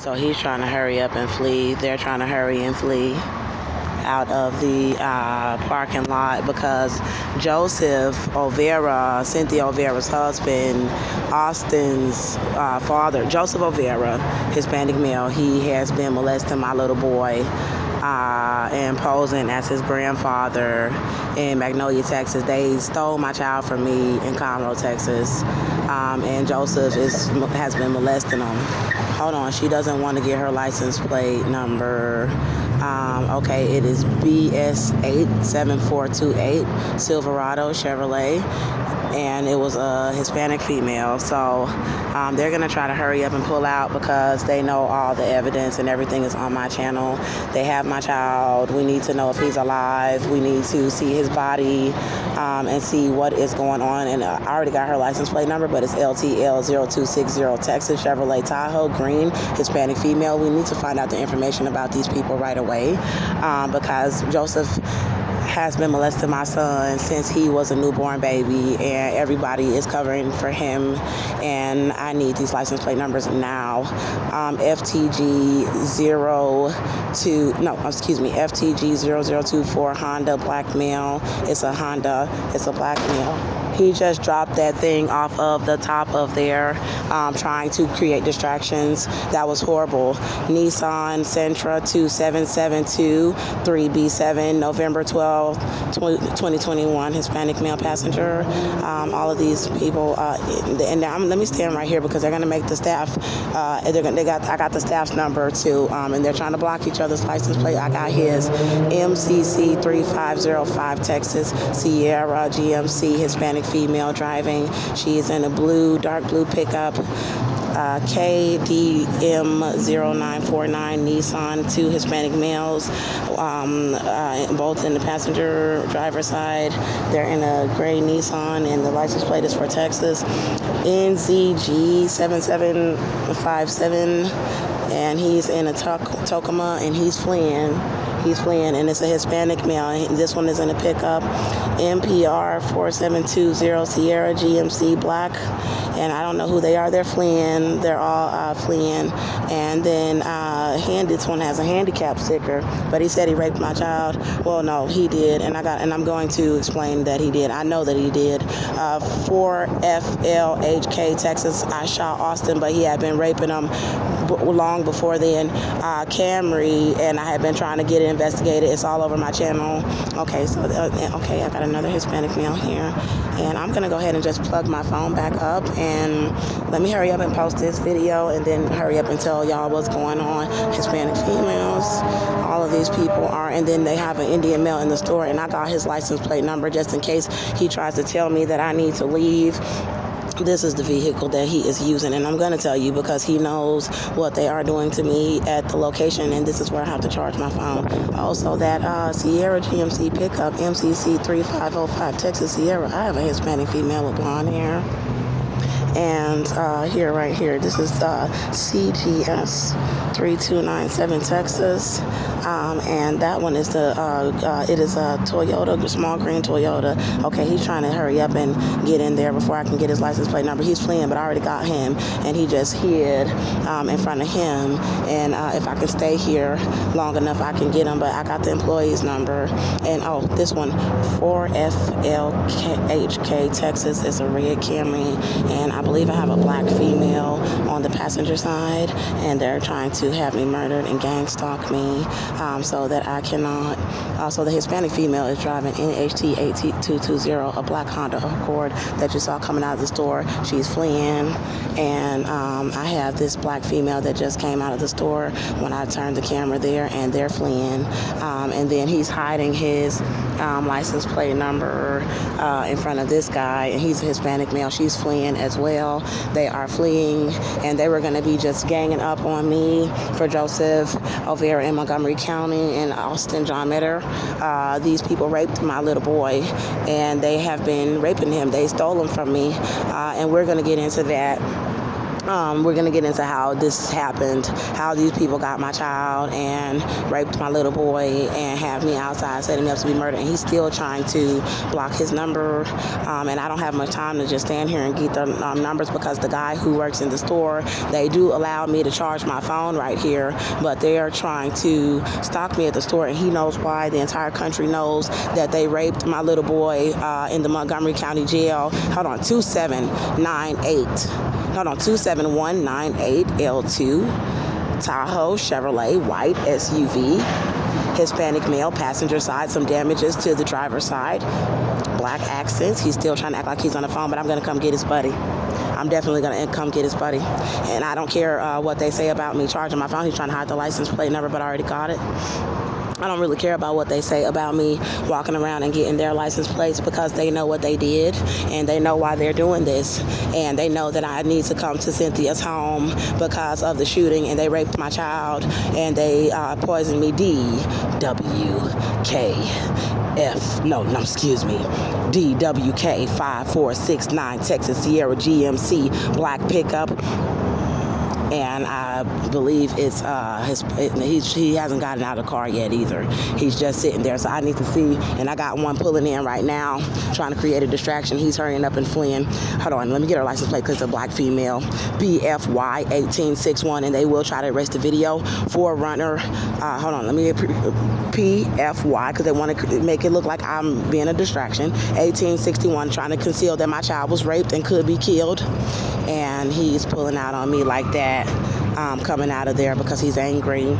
So he's trying to hurry up and flee. They're trying to hurry and flee out of the parking lot because Joseph Olvera, Cynthia Olvera's husband, Austin's father, Joseph Olvera, Hispanic male, he has been molesting my little boy and posing as his grandfather in Magnolia, Texas. They stole my child from me in CONROE, Texas, and Joseph has been molesting him. Hold on, she doesn't want to get her license plate number. Okay, it is BS87428 Silverado Chevrolet, and it was a Hispanic female. So they're going to try to hurry up and pull out because they know all the evidence and everything is on my channel. They have my child. We need to know if he's alive. We need to see his body and see what is going on. And I already got her license plate number, but it's LTL0260 Texas Chevrolet Tahoe, green, Hispanic female. We need to find out the information about these people right away because Joseph has been molesting my son since he was a newborn baby, and everybody is covering for him, and I need these license plate numbers now. FTG0024 Honda, black male. It's a Honda. It's a black male. He just dropped that thing off of the top of there, trying to create distractions. That was horrible. Nissan Sentra 2772 3B7, November 12, 2021, Hispanic male passenger. All of these people, and let me stand right here because they're gonna make the staff. I got the staff's number too, and they're trying to block each other's license plate. I got his MCC 3505 Texas Sierra GMC, Hispanic female driving. She is in a dark blue pickup. KDM0949 Nissan, 2 Hispanic males, both in the passenger driver side. They're in a gray Nissan, and the license plate is for Texas. NZG7757, and he's in a Tacoma, and he's fleeing. And it's a Hispanic male. This one is in a pickup. MPR 4720 Sierra GMC black, and I don't know who they are. They're fleeing. They're all fleeing. And then this one has a handicap sticker, but he said he raped my child. Well, no, he did, and I'm going to explain that he did. I know that he did. 4FLHK Texas. I shot Austin, but he had been raping him long before then. Camry, and I had been trying to get it investigated. It's all over my channel. Okay, so I got another Hispanic male here, and I'm gonna go ahead and just plug my phone back up, and let me hurry up and post this video, and then hurry up and tell y'all what's going on. Hispanic females, all of these people are, and then they have an Indian male in the store, and I got his license plate number just in case he tries to tell me that I need to leave. This is the vehicle that he is using, and I'm going to tell you because he knows what they are doing to me at the location, and this is where I have to charge my phone. Also, that Sierra GMC pickup, MCC 3505 Texas Sierra, I have a Hispanic female with blonde hair. And right here, this is CGS 3297 Texas, and that one is it is a Toyota, the small green Toyota. Okay, he's trying to hurry up and get in there before I can get his license plate number. He's fleeing, but I already got him, and he just hid in front of him. And if I can stay here long enough, I can get him. But I got the employee's number, and this one 4FLHK Texas is a red Camry, and I believe I have a black female on the passenger side, and they're trying to have me murdered and gang stalk me so that I cannot. So the Hispanic female is driving NHT 8220, a black Honda Accord that you saw coming out of the store. She's fleeing, and I have this black female that just came out of the store when I turned the camera there, and they're fleeing. And then he's hiding his license plate number in front of this guy, and he's a Hispanic male. She's fleeing as well. They are fleeing, and they were going to be just ganging up on me for Joseph Olvera in Montgomery County and Austin John Metter. These people raped my little boy, and they have been raping him. They stole him from me, and we're going to get into that. We're going to get into how this happened, how these people got my child and raped my little boy and have me outside setting me up to be murdered. And he's still trying to block his number. And I don't have much time to just stand here and get the numbers, because the guy who works in the store, they do allow me to charge my phone right here, but they are trying to stalk me at the store, and he knows why. The entire country knows that they raped my little boy in the Montgomery County Jail. Hold on, 2798. Hold on, 27198 L2, Tahoe Chevrolet, white SUV, Hispanic male, passenger side, some damages to the driver's side, black accents. He's still trying to act like he's on the phone, but I'm going to come get his buddy. I'm definitely going to come get his buddy. And I don't care what they say about me charging my phone. He's trying to hide the license plate number, but I already got it. I don't really care about what they say about me walking around and getting their license plates, because they know what they did and they know why they're doing this. And they know that I need to come to Cynthia's home because of the shooting, and they raped my child and they poisoned me. DWK 5469 Texas Sierra GMC black pickup. And I believe it's he hasn't gotten out of the car yet either. He's just sitting there. So I need to see, and I got one pulling in right now, trying to create a distraction. He's hurrying up and fleeing. Hold on, let me get her license plate, because it's a black female, BFY 1861, and they will try to erase the video. Forerunner, hold on, let me get PFY, because they want to make it look like I'm being a distraction. 1861, trying to conceal that my child was raped and could be killed. And he's pulling out on me like that, coming out of there because he's angry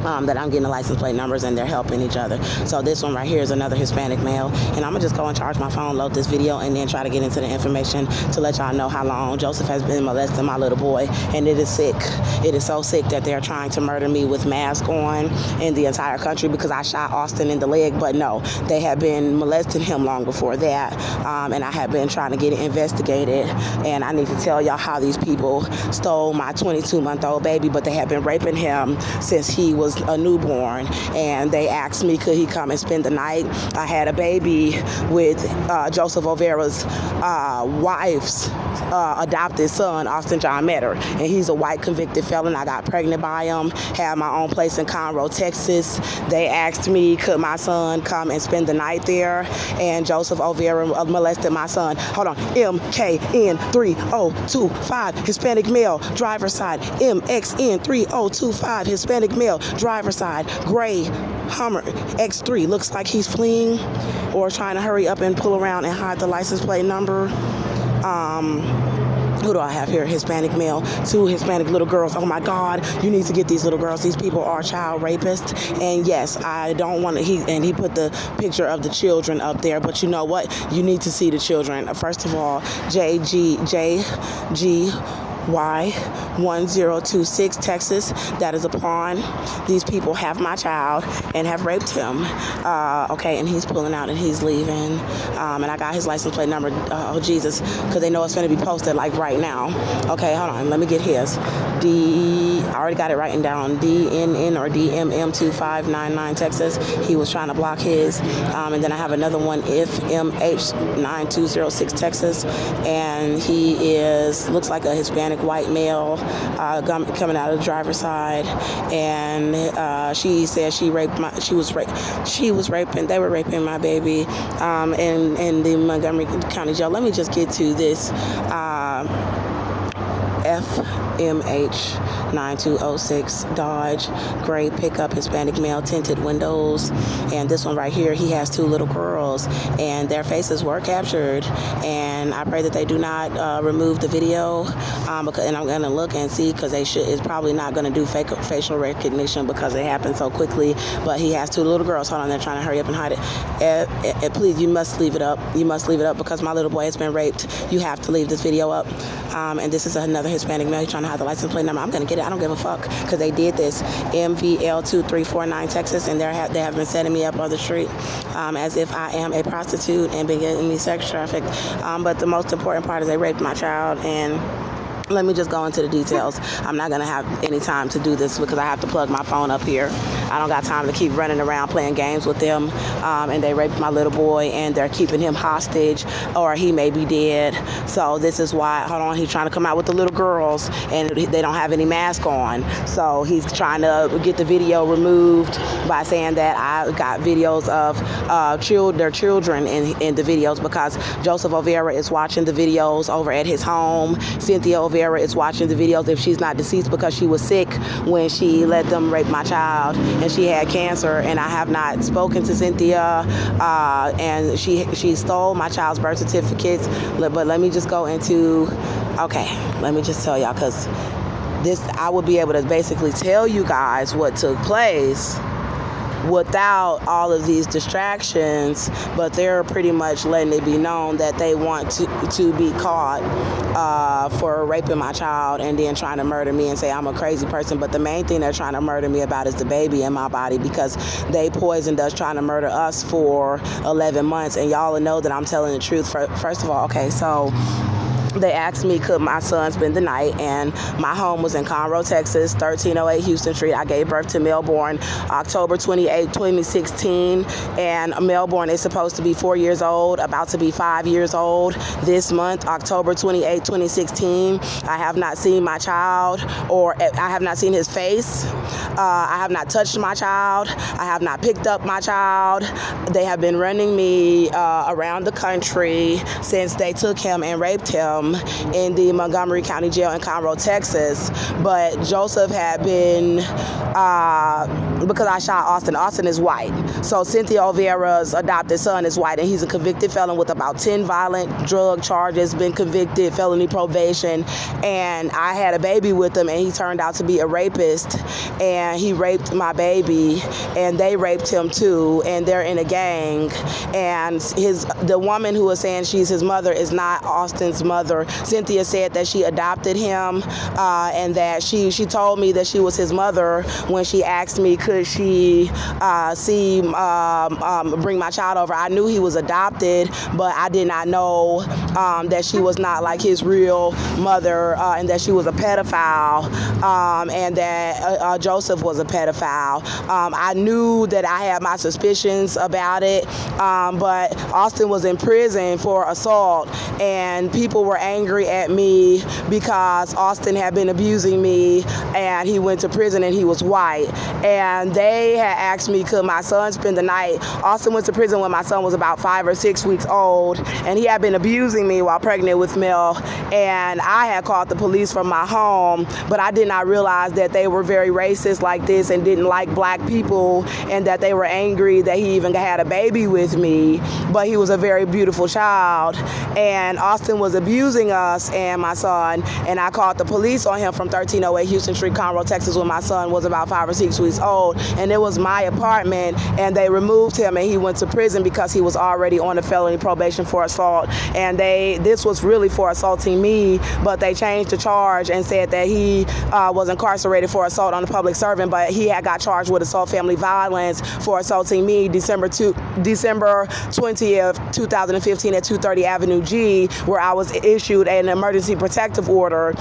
that I'm getting the license plate numbers and they're helping each other. So this one right here is another Hispanic male, and I'm gonna just go and charge my phone, load this video, and then try to get into the information to let y'all know how long Joseph has been molesting my little boy. And it is sick. It is so sick that they're trying to murder me with masks on in the entire country because I shot Austin in the leg. But no, they have been molesting him long before that, and I have been trying to get it investigated. And I need to tell y'all how these people stole my 22-month-old baby, but they have been raping him since he was a newborn. And they asked me, could he come and spend the night? I had a baby with Joseph Olvera's wife's adopted son, Austin John Metter, and he's a white convicted felon. I got pregnant by him, had my own place in Conroe, Texas. They asked me, could my son come and spend the night there? And Joseph Olvera molested my son. Hold on, MKN3025, Hispanic male, driver's side. MXN3025, Hispanic male, driver's side. Gray Hummer X3, looks like he's fleeing or trying to hurry up and pull around and hide the license plate number. Who do I have here? Hispanic male, 2 Hispanic little girls. Oh my God, you need to get these little girls. These people are child rapists. And yes, I don't want to, he put the picture of the children up there, but you know what? You need to see the children. First of all, JGY1026, Texas. That is a pawn. These people have my child and have raped him. Okay, and he's pulling out and he's leaving. And I got his license plate number. Oh, Jesus, because they know it's going to be posted like right now. Okay, hold on. Let me get his. I already got it written down. DNN or DMM2599, Texas. He was trying to block his. And then I have another one, IFMH9206, Texas. And he looks like a Hispanic white male coming out of the driver's side, and she said they were raping my baby in the Montgomery County Jail. Let me just get to this FMH9206 Dodge gray pickup, Hispanic male, tinted windows. And this one right here, he has 2 little girls and their faces were captured, and I pray that they do not remove the video, and I'm gonna look and see, because it's probably not gonna do facial recognition because it happened so quickly. But he has 2 little girls. Hold on, they're trying to hurry up and hide it. Please, you must leave it up. You must leave it up because my little boy has been raped. You have to leave this video up. And this is another Hispanic male. He's trying to hide the license plate number. I'm going to get it. I don't give a fuck, because they did this. MVL2349, Texas, and they have been setting me up on the street as if I am a prostitute and been getting me sex trafficked. But the most important part is they raped my child, and let me just go into the details. I'm not going to have any time to do this because I have to plug my phone up here. I don't got time to keep running around playing games with them. And they raped my little boy, and they're keeping him hostage, or he may be dead. So this is why, hold on, he's trying to come out with the little girls, and they don't have any mask on. So he's trying to get the video removed by saying that I got videos of their children in the videos, because Joseph Olvera is watching the videos over at his home. Cynthia Olvera is watching the videos if she's not deceased, because she was sick when she let them rape my child, and she had cancer. And I have not spoken to Cynthia, and she stole my child's birth certificates. But let me just go into, okay, let me just tell y'all, because I would be able to basically tell you guys what took place without all of these distractions, but they're pretty much letting it be known that they want to be caught for raping my child and then trying to murder me and say I'm a crazy person. But the main thing they're trying to murder me about is the baby in my body, because they poisoned us trying to murder us for 11 months. And y'all know that I'm telling the truth. First of all, okay, so they asked me, could my son spend the night, and my home was in Conroe, Texas, 1308 Houston Street. I gave birth to Melbourne October 28, 2016, and Melbourne is supposed to be 4 years old, about to be 5 years old this month, October 28, 2016. I have not seen my child, or I have not seen his face. I have not touched my child. I have not picked up my child. They have been running me around the country since they took him and raped him in the Montgomery County Jail in Conroe, Texas. But Joseph had been, because I shot Austin. Austin is white. So Cynthia Olvera's adopted son is white, and he's a convicted felon with about 10 violent drug charges, been convicted, felony probation, and I had a baby with him, and he turned out to be a rapist, and he raped my baby, and they raped him too, and they're in a gang. And the woman who was saying she's his mother is not Austin's mother. Cynthia said that she adopted him, and that she told me that she was his mother when she asked me could she bring my child over. I knew he was adopted, but I did not know that she was not like his real mother, and that she was a pedophile, and that Joseph was a pedophile. I knew that I had my suspicions about it, but Austin was in prison for assault, and people were angry at me because Austin had been abusing me, and he went to prison, and he was white. And they had asked me, could my son spend the night? Austin went to prison when my son was about 5 or 6 weeks old, and he had been abusing me while pregnant with Mel, and I had called the police from my home, but I did not realize that they were very racist like this and didn't like black people, and that they were angry that he even had a baby with me. But he was a very beautiful child, and Austin was abusing us and my son, and I called the police on him from 1308 Houston Street, Conroe, Texas, when my son was about 5 or 6 weeks old, and it was my apartment, and they removed him, and he went to prison because he was already on a felony probation for assault. And this was really for assaulting me, but they changed the charge and said that he was incarcerated for assault on a public servant, but he had got charged with assault family violence for assaulting me December 20th, 2015 at 230 Avenue G, where I was issued an emergency protective order.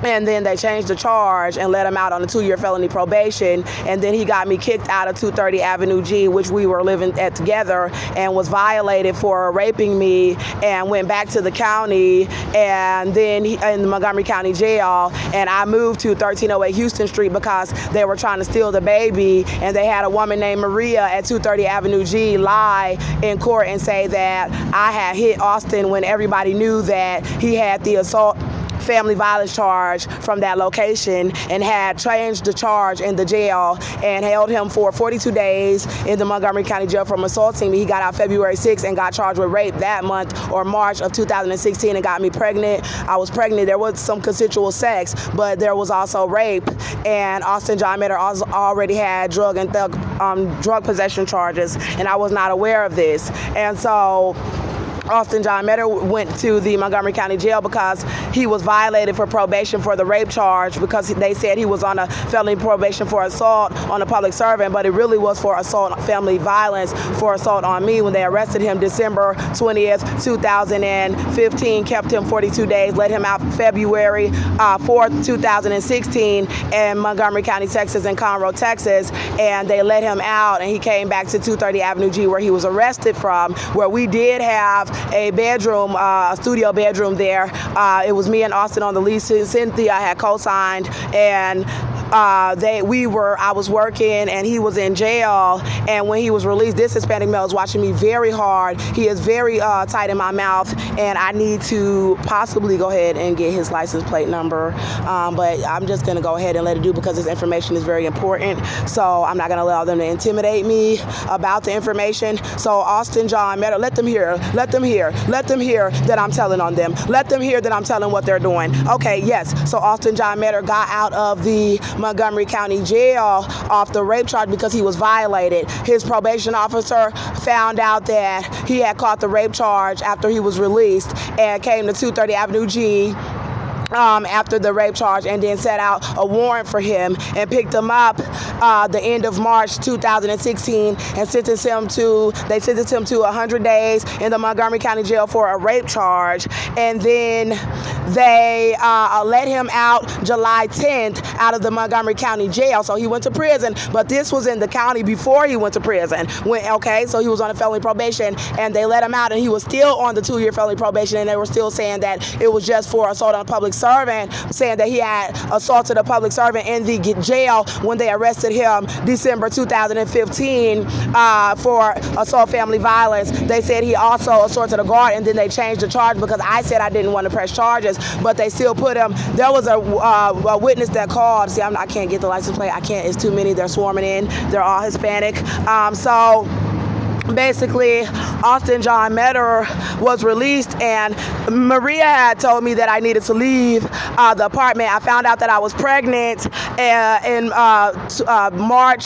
And then they changed the charge and let him out on a 2-year felony probation. And then he got me kicked out of 230 Avenue G, which we were living at together, and was violated for raping me, and went back to the county, and then in the Montgomery County Jail. And I moved to 1308 Houston Street because they were trying to steal the baby, and they had a woman named Maria at 230 Avenue G lie in court and say that I had hit Austin when everybody knew that he had the assault family violence charge from that location, and had changed the charge in the jail and held him for 42 days in the Montgomery County Jail from assaulting me. He got out February 6th and got charged with rape that month, or March of 2016, and got me pregnant. I was pregnant. There was some consensual sex, but there was also rape, and Austin John MEADOR already had drug possession charges, and I was not aware of this. And so Austin John Meadow went to the Montgomery County Jail because he was violated for probation for the rape charge, because they said he was on a felony probation for assault on a public servant, but it really was for assault, family violence, for assault on me when they arrested him December 20th, 2015, kept him 42 days, let him out February 4th, 2016 in Montgomery County, Texas and Conroe, Texas, and they let him out and he came back to 230 Avenue G where he was arrested from, where we did have a bedroom, a studio bedroom there. It was me and Austin on the lease. Cynthia had co-signed, and I was working and he was in jail, and when he was released, this Hispanic male is watching me very hard. He is very tight in my mouth, and I need to possibly go ahead and get his license plate number, but I'm just going to go ahead and let it do because this information is very important, so I'm not going to allow them to intimidate me about the information. So Austin John Meadow, let them hear that I'm telling on them. Let them hear that I'm telling what they're doing. Okay, yes, so Austin John Meadow got out of the Montgomery County Jail off the rape charge because he was violated. His probation officer found out that he had caught the rape charge after he was released and came to 230 Avenue G after the rape charge, and then set out a warrant for him and picked him up the end of March 2016 and sentenced him to 100 days in the Montgomery County Jail for a rape charge, and then they let him out July 10th out of the Montgomery County Jail. So he went to prison, but this was in the county before he went to prison. So he was on a felony probation, and they let him out, and he was still on the 2-year felony probation, and they were still saying that it was just for assault on a public servant, saying that he had assaulted a public servant in the jail when they arrested him December 2015 for assault family violence. They said he also assaulted a guard, and then they changed the charge because I said I didn't want to press charges, but they still put him. There was a witness that called. See, I can't get the license plate. I can't. It's too many. They're swarming in. They're all Hispanic. So basically, Austin John Meadow was released, and Maria had told me that I needed to leave the apartment. I found out that I was pregnant in March